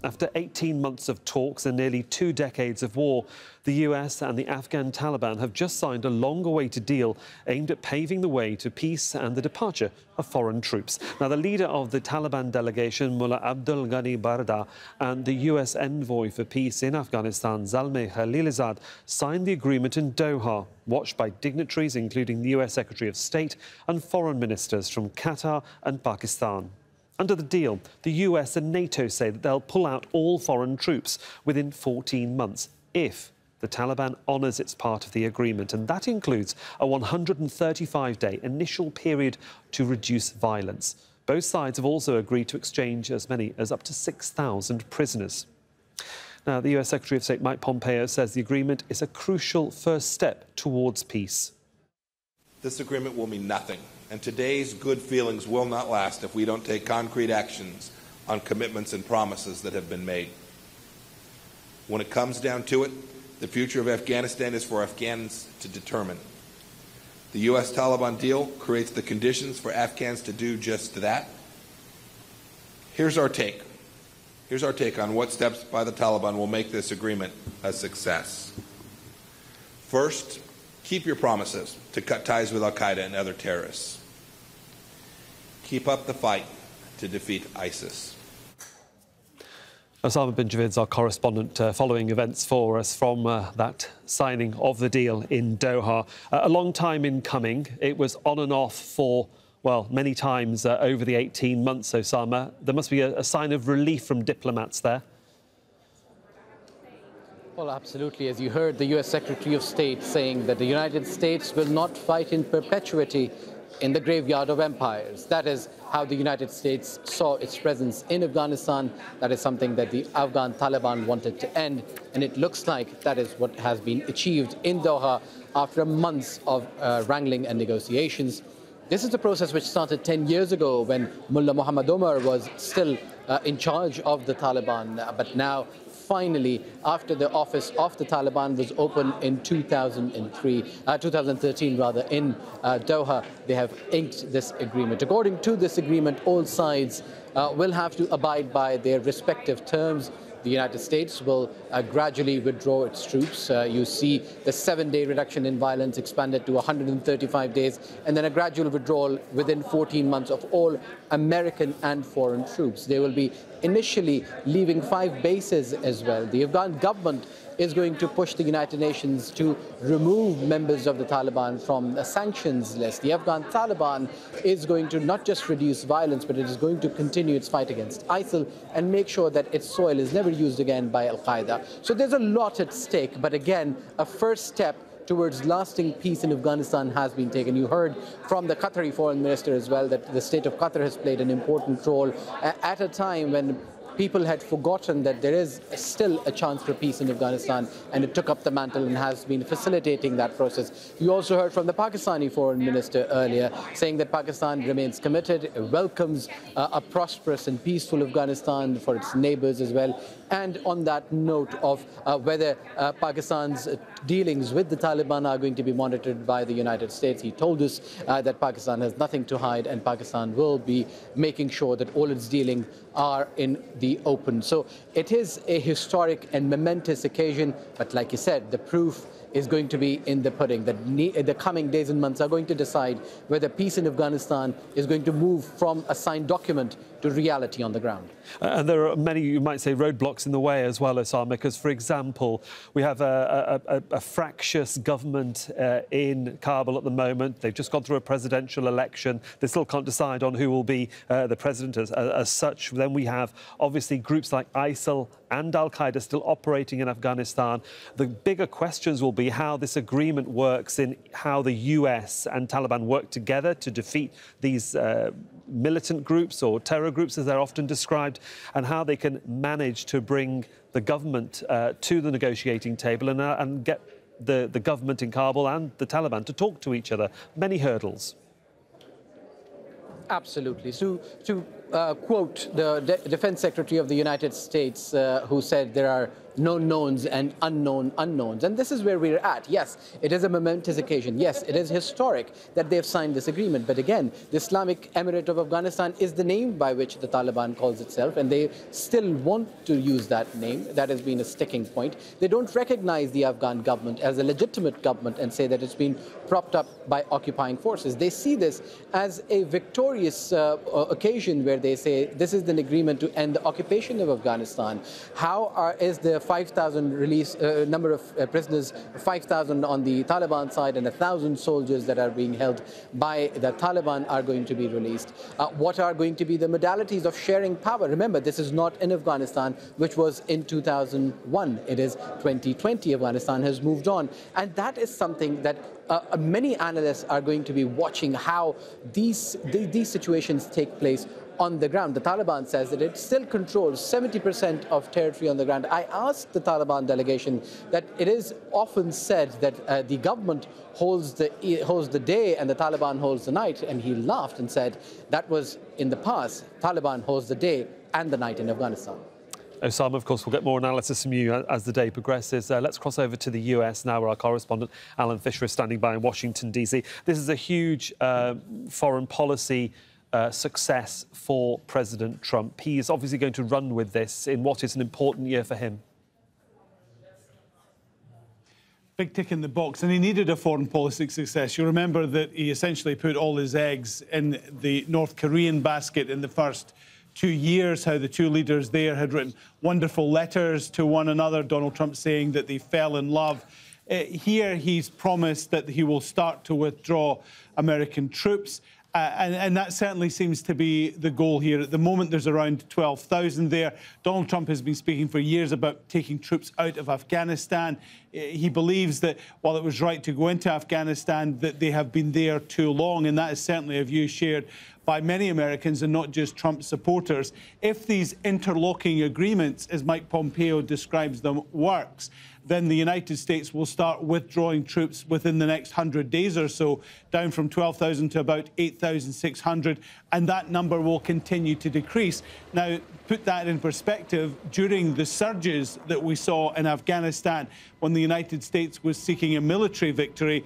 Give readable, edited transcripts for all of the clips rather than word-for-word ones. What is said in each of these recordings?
After 18 months of talks and nearly 2 decades of war, the US and the Afghan Taliban have just signed a long-awaited deal aimed at paving the way to peace and the departure of foreign troops. Now, the leader of the Taliban delegation, Mullah Abdul Ghani Barda, and the US envoy for peace in Afghanistan, Zalmay Khalilzad, signed the agreement in Doha, watched by dignitaries including the US Secretary of State and foreign ministers from Qatar and Pakistan. Under the deal, the US and NATO say that they'll pull out all foreign troops within 14 months if the Taliban honours its part of the agreement, and that includes a 135-day initial period to reduce violence. Both sides have also agreed to exchange as many as up to 6,000 prisoners. Now, the US Secretary of State Mike Pompeo says the agreement is a crucial first step towards peace. This agreement will mean nothing, and today's good feelings will not last if we don't take concrete actions on commitments and promises that have been made. When it comes down to it, the future of Afghanistan is for Afghans to determine. The US-Taliban deal creates the conditions for Afghans to do just that. Here's our take. Here's our take on what steps by the Taliban will make this agreement a success. First, keep your promises to cut ties with al-Qaeda and other terrorists. Keep up the fight to defeat ISIS. Osama Bin Javaid is our correspondent following events for us from that signing of the deal in Doha. A long time in coming. It was on and off for, well, many times over the 18 months, Osama. There must be a sign of relief from diplomats there. Well, absolutely. As you heard the US Secretary of State saying that the United States will not fight in perpetuity in the graveyard of empires. That is how the United States saw its presence in Afghanistan. That is something that the Afghan Taliban wanted to end. And it looks like that is what has been achieved in Doha after months of wrangling and negotiations. This is a process which started 10 years ago when Mullah Muhammad Omar was still in charge of the Taliban. But now, finally, after the office of the Taliban was opened in 2013 rather, in Doha, they have inked this agreement. According to this agreement, all sides will have to abide by their respective terms. The United States will gradually withdraw its troops. You see the 7-day reduction in violence expanded to 135 days, and then a gradual withdrawal within 14 months of all American and foreign troops. They will be initially leaving 5 bases as well. The Afghan government is going to push the United Nations to remove members of the Taliban from the sanctions list. The Afghan Taliban is going to not just reduce violence, but it is going to continue its fight against ISIL and make sure that its soil is never used again by al-Qaeda. So there's a lot at stake, but again, a first step towards lasting peace in Afghanistan has been taken. You heard from the Qatari foreign minister as well that the state of Qatar has played an important role at a time when people had forgotten that there is still a chance for peace in Afghanistan, and it took up the mantle and has been facilitating that process. You also heard from the Pakistani foreign minister earlier saying that Pakistan remains committed, welcomes a prosperous and peaceful Afghanistan for its neighbors as well. And on that note of whether Pakistan's dealings with the Taliban are going to be monitored by the United States, he told us that Pakistan has nothing to hide and Pakistan will be making sure that all its dealings are in the open. So it is a historic and momentous occasion, but like you said, the proof is going to be in the pudding. The coming days and months are going to decide whether peace in Afghanistan is going to move from a signed document to reality on the ground. And there are many, you might say, roadblocks in the way as well, Osama, because, for example, we have a fractious government in Kabul at the moment. They've just gone through a presidential election. They still can't decide on who will be the president as such. Then we have, obviously, groups like ISIL and al-Qaeda still operating in Afghanistan. The bigger questions will be how this agreement works, in how the US and Taliban work together to defeat these militant groups or terror groups, as they're often described, and how they can manage to bring the government to the negotiating table and get the government in Kabul and the Taliban to talk to each other. Many hurdles. Absolutely. So to quote the Defense Secretary of the United States, who said there are known knowns and unknown unknowns. And this is where we're at. Yes, it is a momentous occasion. Yes, it is historic that they've signed this agreement. But again, the Islamic Emirate of Afghanistan is the name by which the Taliban calls itself, and they still want to use that name. That has been a sticking point. They don't recognize the Afghan government as a legitimate government and say that it's been propped up by occupying forces. They see this as a victorious occasion where they say this is an agreement to end the occupation of Afghanistan. Is the 5,000 release number of prisoners, 5,000 on the Taliban side and 1,000 soldiers that are being held by the Taliban are going to be released? What are going to be the modalities of sharing power? Remember, this is not in Afghanistan, which was in 2001. It is 2020. Afghanistan has moved on. And that is something that many analysts are going to be watching, how these situations take place on the ground. The Taliban says that it still controls 70% of territory on the ground. I asked the Taliban delegation that it is often said that the government holds the day and the Taliban holds the night, and he laughed and said that was in the past. Taliban holds the day and the night in Afghanistan. Osama, of course, we'll get more analysis from you as the day progresses. Let's cross over to the US now, where our correspondent Alan Fisher is standing by in Washington, D.C. This is a huge foreign policy success for President Trump. He is obviously going to run with this in what is an important year for him. Big tick in the box, and he needed a foreign policy success. You remember that he essentially put all his eggs in the North Korean basket in the first 2 years, how the two leaders there had written wonderful letters to one another, Donald Trump saying that they fell in love. Here he's promised that he will start to withdraw American troops. And that certainly seems to be the goal here. At the moment, there's around 12,000 there. Donald Trump has been speaking for years about taking troops out of Afghanistan. He believes that while it was right to go into Afghanistan, that they have been there too long, and that is certainly a view shared by many Americans and not just Trump supporters. If these interlocking agreements, as Mike Pompeo describes them, works, then the United States will start withdrawing troops within the next 100 days or so, down from 12,000 to about 8,600, and that number will continue to decrease. Now, put that in perspective, during the surges that we saw in Afghanistan, when the United States was seeking a military victory,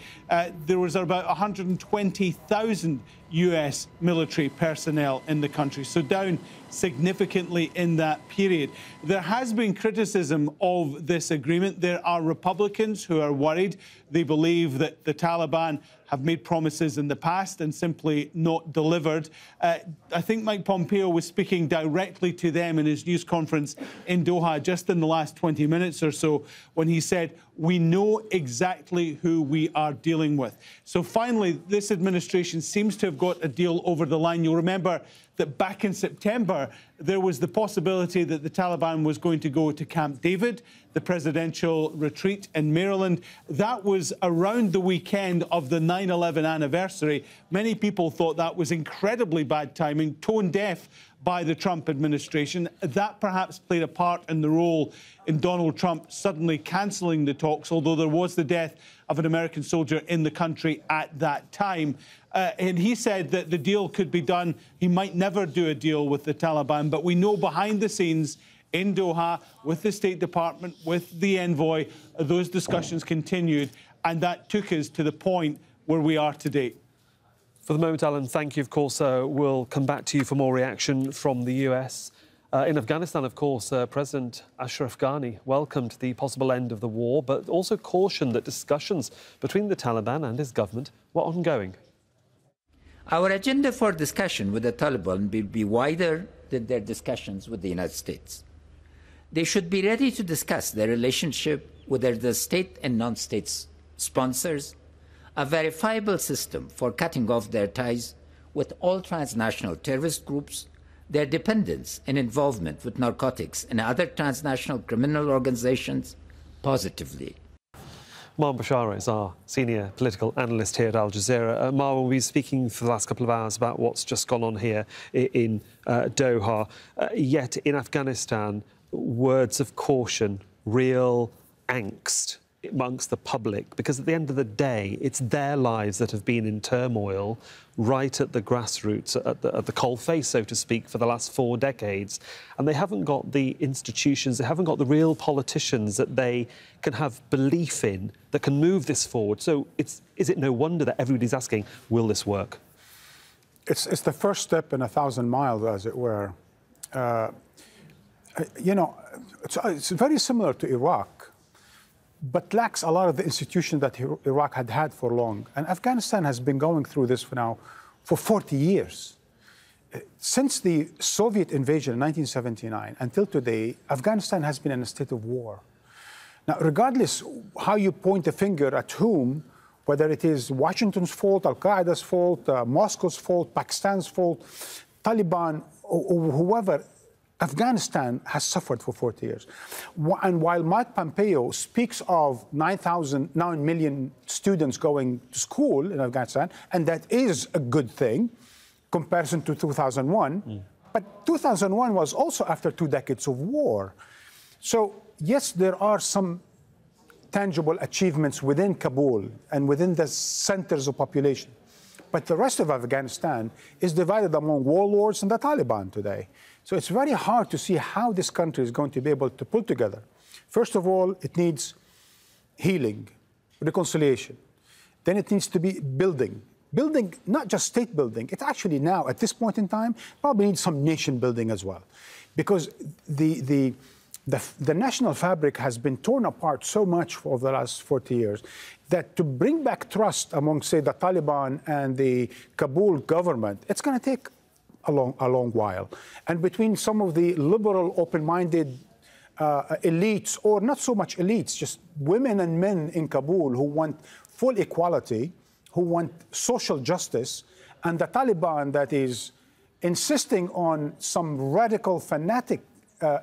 there was about 120,000 US military personnel in the country, so down significantly in that period. There has been criticism of this agreement. There are Republicans who are worried. They believe that the Taliban have made promises in the past and simply not delivered. I think Mike Pompeo was speaking directly to them in his news conference in Doha just in the last 20 minutes or so, when he said, we know exactly who we are dealing with. So finally, this administration seems to have got a deal over the line. You'll remember that back in September, there was the possibility that the Taliban was going to go to Camp David, the presidential retreat in Maryland. That was around the weekend of the 9/11 anniversary. Many people thought that was incredibly bad timing, tone deaf by the Trump administration. That perhaps played a part in the role in Donald Trump suddenly cancelling the talks, although there was the death of an American soldier in the country at that time. And he said that the deal could be done. He might never do a deal with the Taliban, but we know behind the scenes in Doha, with the State Department, with the envoy, those discussions continued, and that took us to the point where we are today. For the moment, Alan, thank you. Of course, we'll come back to you for more reaction from the US. In Afghanistan, of course, President Ashraf Ghani welcomed the possible end of the war, but also cautioned that discussions between the Taliban and his government were ongoing. Our agenda for discussion with the Taliban will be wider than their discussions with the United States. They should be ready to discuss their relationship with the state and non-state sponsors, a verifiable system for cutting off their ties with all transnational terrorist groups, their dependence and involvement with narcotics and other transnational criminal organizations positively. Marwan Bishara is our senior political analyst here at Al Jazeera. Marwan, we've been speaking for the last couple of hours about what's just gone on here in Doha. Yet in Afghanistan, words of caution, real angst amongst the public? Because at the end of the day, it's their lives that have been in turmoil right at the grassroots, at the coalface, so to speak, for the last 4 decades. And they haven't got the institutions, they haven't got the real politicians that they can have belief in, that can move this forward. So is it no wonder that everybody's asking, will this work? It's the first step in 1,000 miles, as it were. You know, it's very similar to Iraq, but lacks a lot of the institutions that Iraq had had for long. And Afghanistan has been going through this for 40 years. Since the Soviet invasion in 1979 until today, Afghanistan has been in a state of war. Now, regardless how you point the finger at whom, whether it is Washington's fault, Al-Qaeda's fault, Moscow's fault, Pakistan's fault, Taliban, or whoever, Afghanistan has suffered for 40 years. And while Mike Pompeo speaks of 9 million students going to school in Afghanistan, and that is a good thing, comparison to 2001, but 2001 was also after 2 decades of war. So, yes, there are some tangible achievements within Kabul and within the centers of population. But the rest of Afghanistan is divided among warlords and the Taliban today. So it's very hard to see how this country is going to be able to pull together. First of all, it needs healing, reconciliation. Then it needs to be building. Building, not just state building. It actually now, at this point in time, probably needs some nation building as well. Because the national fabric has been torn apart so much over the last 40 years that to bring back trust among, say, the Taliban and the Kabul government, it's going to take a long while. And between some of the liberal, open-minded elites, or not so much elites, just women and men in Kabul who want full equality, who want social justice, and the Taliban that is insisting on some radical, fanatic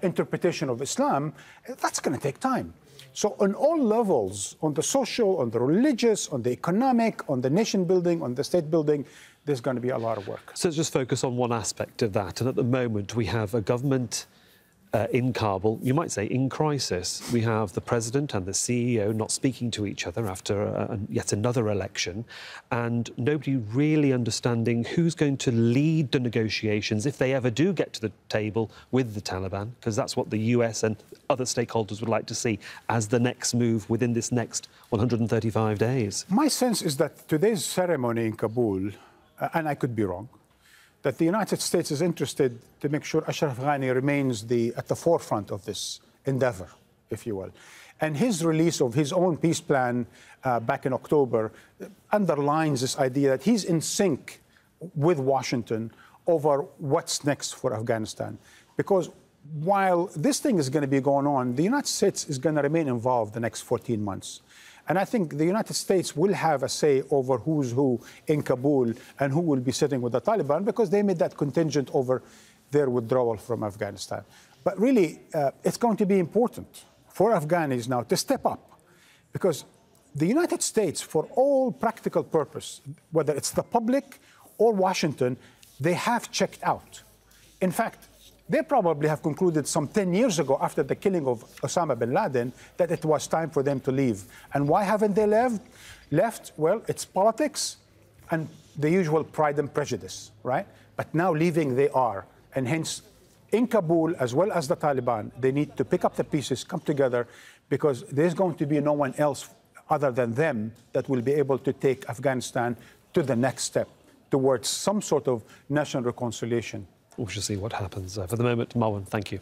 interpretation of Islam, that's going to take time. So on all levels, on the social, on the religious, on the economic, on the nation building, on the state building, there's going to be a lot of work. So let's just focus on one aspect of that. And at the moment, we have a government in Kabul, you might say in crisis. We have the president and the CEO not speaking to each other after yet another election, and nobody really understanding who's going to lead the negotiations if they ever do get to the table with the Taliban, because that's what the US and other stakeholders would like to see as the next move within this next 135 days. My sense is that today's ceremony in Kabul, and I could be wrong, that the United States is interested to make sure Ashraf Ghani remains at the forefront of this endeavor, if you will. And his release of his own peace plan back in October underlines this idea that he's in sync with Washington over what's next for Afghanistan. Because while this thing is going to be going on, the United States is going to remain involved the next 14 months. And I think the United States will have a say over who's who in Kabul and who will be sitting with the Taliban, because they made that contingent over their withdrawal from Afghanistan. But really, it's going to be important for Afghanis now to step up, because the United States, for all practical purpose, whether it's the public or Washington, they have checked out. In fact, they probably have concluded some 10 years ago, after the killing of Osama Bin Laden, that it was time for them to leave. And why haven't they left? Well, it's politics and the usual pride and prejudice, right? But now leaving they are. And hence, in Kabul, as well as the Taliban, they need to pick up the pieces, come together, because there's going to be no one else other than them that will be able to take Afghanistan to the next step towards some sort of national reconciliation. We shall see what happens. For the moment, Marwan, thank you.